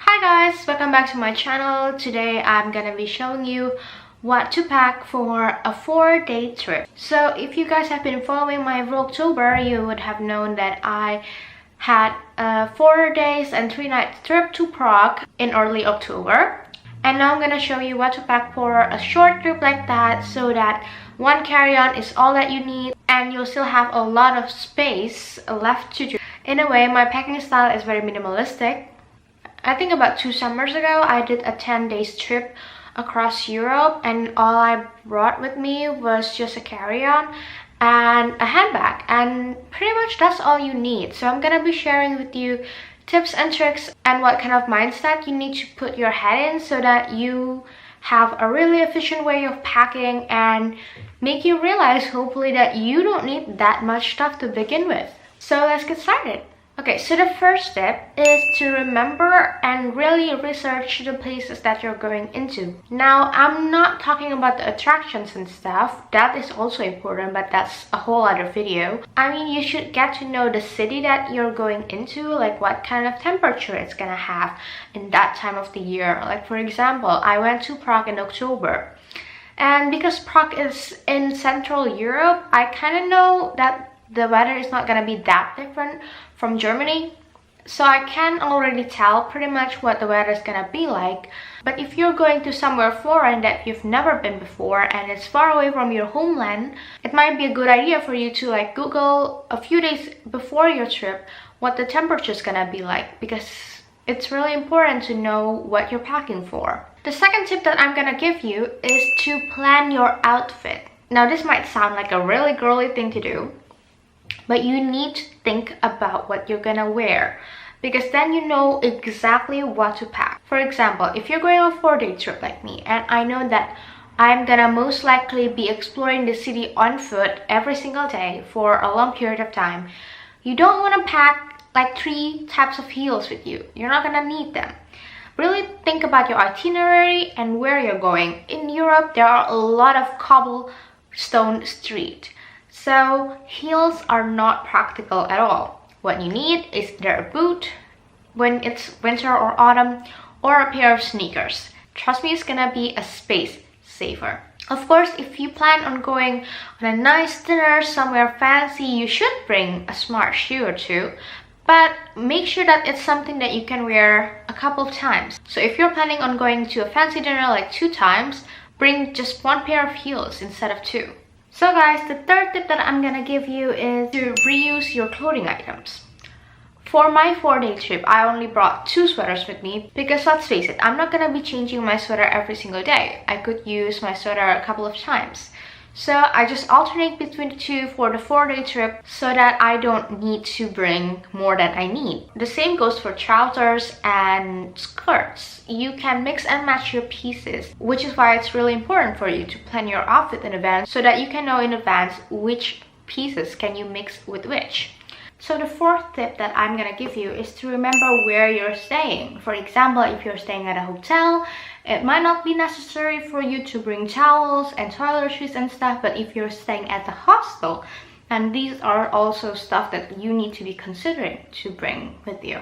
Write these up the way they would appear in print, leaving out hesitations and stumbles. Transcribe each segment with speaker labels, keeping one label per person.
Speaker 1: Hi guys, welcome back to my channel. Today I'm gonna be showing you what to pack for a 4-day trip. So if you guys have been following my Vlogtober, you would have known that I had a 4 days and 3 nights trip to Prague in early October. And now I'm gonna show you what to pack for a short trip like that, so that one carry-on is all that you need and you'll still have a lot of space left to do. In a way, my packing style is very minimalistic. I think about 2 summers ago, I did a 10 days trip across Europe, and all I brought with me was just a carry-on and a handbag, and pretty much that's all you need. So I'm gonna be sharing with you tips and tricks and what kind of mindset you need to put your head in so that you have a really efficient way of packing and make you realize hopefully that you don't need that much stuff to begin with. So let's get started. Okay, so the first step is to remember and really research the places that you're going into. Now, I'm not talking about the attractions and stuff. That is also important, but that's a whole other video. I mean, you should get to know the city that you're going into, like what kind of temperature it's gonna have in that time of the year. Like for example, I went to Prague in October. And because Prague is in Central Europe, I kind of know that the weather is not gonna be that different from Germany, so I can already tell pretty much what the weather is gonna be like. But if you're going to somewhere foreign that you've never been before and it's far away from your homeland, it might be a good idea for you to like Google a few days before your trip what the temperature is gonna be like, because it's really important to know what you're packing for. The second tip that I'm gonna give you is to plan your outfit. Now, this might sound like a really girly thing to do, but you need to think about what you're gonna wear, because then you know exactly what to pack. For example, if you're going on a 4-day trip like me, and I know that I'm gonna most likely be exploring the city on foot every single day for a long period of time, you don't want to pack like 3 types of heels with you. You're not gonna need them. Really think about your itinerary and where you're going. In Europe, there are a lot of cobblestone streets, so heels are not practical at all. What you need is either a boot when it's winter or autumn, or a pair of sneakers. Trust me, it's gonna be a space saver. Of course, if you plan on going on a nice dinner somewhere fancy, you should bring a smart shoe or 2, but make sure that it's something that you can wear a couple of times. So if you're planning on going to a fancy dinner like 2 times, bring just 1 pair of heels instead of 2. So guys, the third tip that I'm gonna give you is to reuse your clothing items. For my 4-day trip, I only brought 2 sweaters with me because let's face it, I'm not gonna be changing my sweater every single day. I could use my sweater a couple of times. So I just alternate between the 2 for the 4-day trip so that I don't need to bring more than I need. The same goes for trousers and skirts. You can mix and match your pieces, which is why it's really important for you to plan your outfit in advance so that you can know in advance which pieces can you mix with which. So the 4th tip that I'm gonna give you is to remember where you're staying. For example, if you're staying at a hotel, it might not be necessary for you to bring towels and toiletries and stuff, but if you're staying at the hostel, and these are also stuff that you need to be considering to bring with you.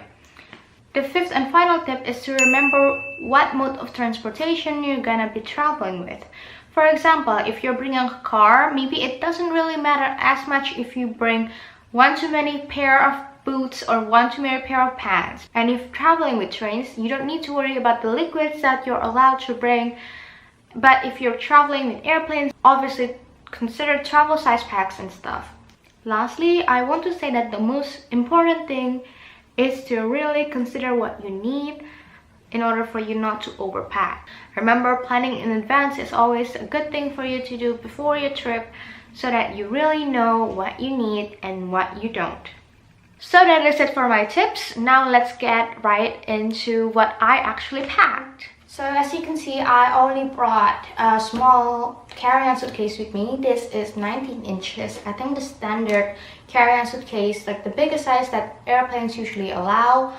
Speaker 1: The 5th and final tip is to remember what mode of transportation you're gonna be traveling with. For example, if you're bringing a car, maybe it doesn't really matter as much if you bring 1 too many pair of boots or 1 too many pair of pants. And if traveling with trains, you don't need to worry about the liquids that you're allowed to bring. But if you're traveling with airplanes, obviously consider travel size packs and stuff. Lastly, I want to say that the most important thing is to really consider what you need in order for you not to overpack. Remember, planning in advance is always a good thing for you to do before your trip, so that you really know what you need and what you don't. So that is it for my tips. Now let's get right into what I actually packed. So as you can see, I only brought a small carry-on suitcase with me. This is 19 inches. I think the standard carry-on suitcase, like the biggest size that airplanes usually allow,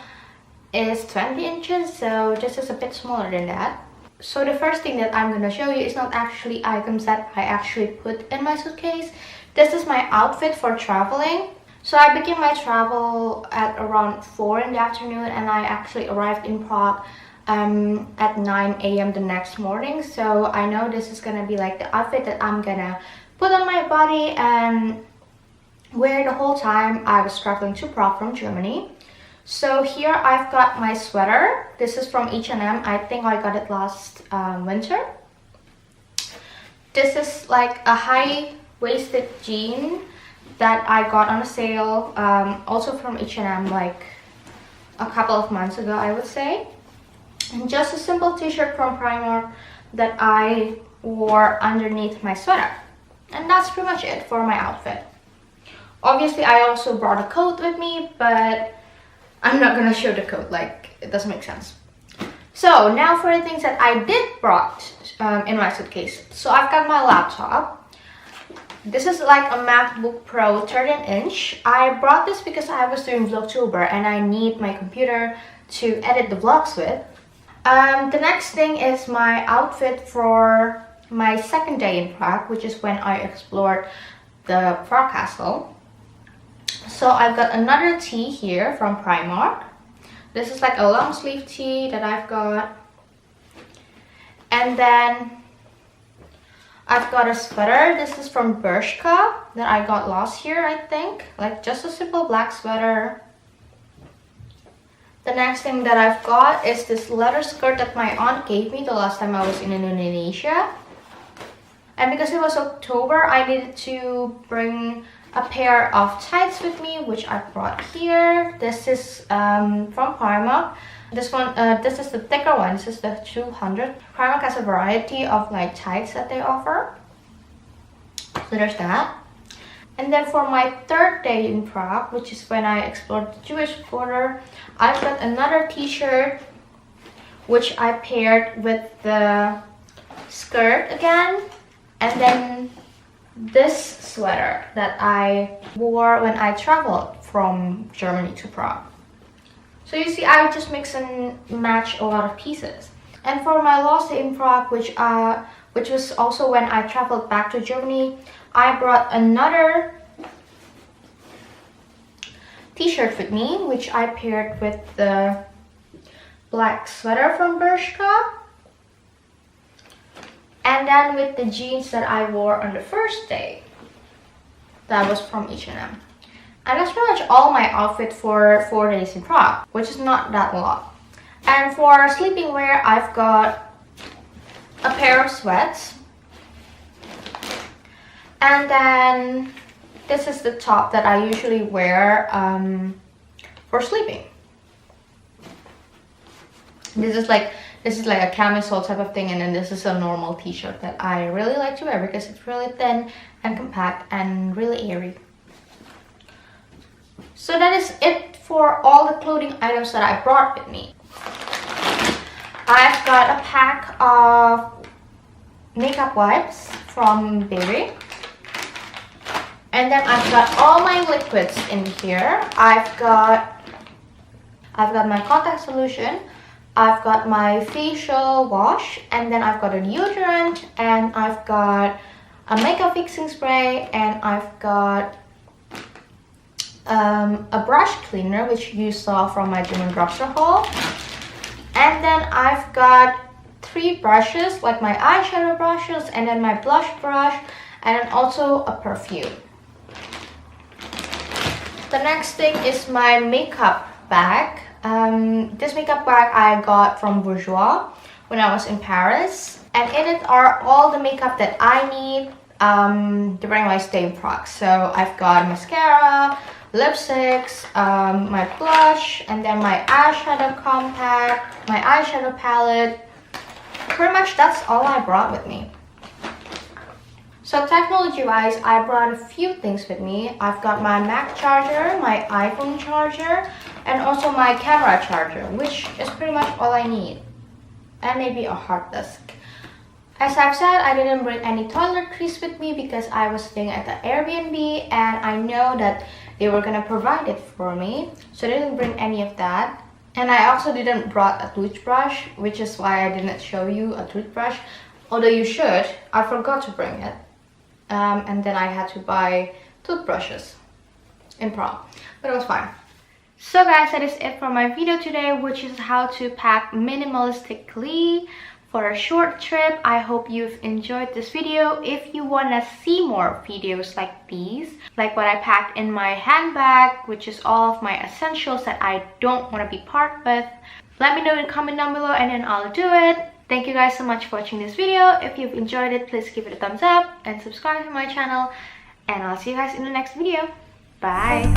Speaker 1: is 20 inches. So this is a bit smaller than that. So the first thing that I'm going to show you is not actually items that I actually put in my suitcase. This is my outfit for traveling. So I began my travel at around 4 in the afternoon, and I actually arrived in Prague at 9 a.m. the next morning. So I know this is gonna be like the outfit that I'm gonna put on my body and wear the whole time I was traveling to Prague from Germany. So here I've got my sweater. This is from H&M. I think I got it last winter. This is like a high-waisted jean that I got on a sale, also from H&M, like a couple of months ago, I would say. And just a simple t-shirt from Primark that I wore underneath my sweater. And that's pretty much it for my outfit. Obviously, I also brought a coat with me, but I'm not gonna show the coat, like, it doesn't make sense. So now for the things that I did brought in my suitcase. So I've got my laptop. This is like a MacBook Pro 13-inch. I brought this because I was doing Vlogtober and I need my computer to edit the vlogs with. The next thing is my outfit for my second day in Prague, which is when I explored the Prague Castle. So I've got another tee here from Primark. This is like a long sleeve tee that I've got. And then I've got a sweater. This is from Bershka that I got last year, I think. Like just a simple black sweater. The next thing that I've got is this leather skirt that my aunt gave me the last time I was in Indonesia. And because it was October, I needed to bring a pair of tights with me, which I brought here. This is from Primark. This one, this is the thicker one. This is the 200. Primark has a variety of like tights that they offer. So there's that. And then for my third day in Prague, which is when I explored the Jewish quarter, I've got another t-shirt which I paired with the skirt again. And then this sweater that I wore when I traveled from Germany to Prague. So you see, I just mix and match a lot of pieces. And for my last day in Prague, which was also when I traveled back to Germany, I brought another t-shirt with me, which I paired with the black sweater from Bershka. And then with the jeans that I wore on the first day, that was from H&M. And that's pretty much all my outfit for 4 days in Prague, which is not that long. And for sleeping wear, I've got a pair of sweats. And then this is the top that I usually wear for sleeping. This is like a camisole type of thing, and then this is a normal t-shirt that I really like to wear because it's really thin and compact and really airy. So that is it for all the clothing items that I brought with me. I've got a pack of makeup wipes from Youre. And then I've got all my liquids in here. I've got my contact solution. I've got my facial wash, and then I've got a deodorant, and I've got a makeup fixing spray, and I've got a brush cleaner, which you saw from my German drugstore haul. And then I've got 3 brushes, like my eyeshadow brushes, and then my blush brush, and then also a perfume. The next thing is my makeup bag. This makeup bag I got from Bourjois when I was in Paris, and in it are all the makeup that I need during my stay in Prague. So I've got mascara, lipsticks, my blush, and then my eyeshadow compact, my eyeshadow palette. Pretty much that's all I brought with me. So technology wise, I brought a few things with me. I've got my Mac charger, my iPhone charger, and also my camera charger, which is pretty much all I need. And maybe a hard disk. As I've said, I didn't bring any toiletries with me because I was staying at the Airbnb and I know that they were gonna provide it for me. So I didn't bring any of that. And I also didn't brought a toothbrush, which is why I didn't show you a toothbrush. Although you should, I forgot to bring it. And then I had to buy toothbrushes improv, but it was fine. So guys, that is it for my video today, which is how to pack minimalistically for a short trip. I hope you've enjoyed this video. If you want to see more videos like these, like what I packed in my handbag, which is all of my essentials that I don't want to be part with, let me know in the comment down below and then I'll do it. Thank you guys so much for watching this video. If you've enjoyed it, please give it a thumbs up and subscribe to my channel, and I'll see you guys in the next video. Bye.